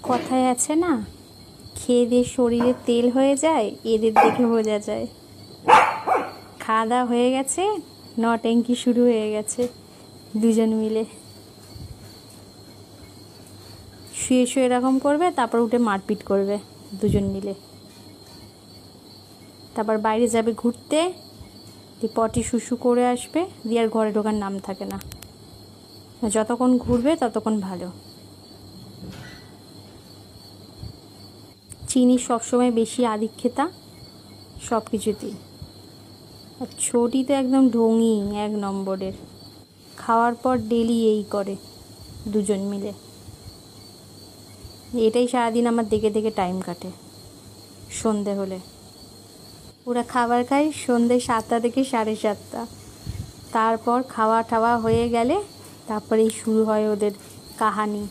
কথায় আছে না, খেয়ে দিয়ে শরীরে তেল হয়ে যায়, এদের দেখে বোঝা যায়। খাওয়া দাওয়া হয়ে গেছে, নট্যাঙ্কি শুরু হয়ে গেছে দুজন মিলে। শুয়ে শুয়ে এরকম করবে, তারপর উঠে মারপিট করবে দুজন মিলে। তারপর বাইরে যাবে ঘুরতে, দিয়ে পটি শুশু করে আসবে, দিয়ে আর ঘরে ঢোকার নাম থাকে না। যতক্ষণ ঘুরবে ততক্ষণ ভালো। চিনি সবসময় বেশি আদিক্ষেতা সব কিছুতেই। আর ছোটি তো একদম ঢঙি, 1 নম্বরের। খাওয়ার পর ডেলি এই করে দুজন মিলে। এটাই সারাদিন আমার দেখে দেখে টাইম কাটে। সন্ধে হলে ওরা খাবার খায় সন্ধে 7টা থেকে 7:30। তারপর খাওয়া টাওয়া হয়ে গেলে তারপরেই শুরু হয় ওদের কাহানি।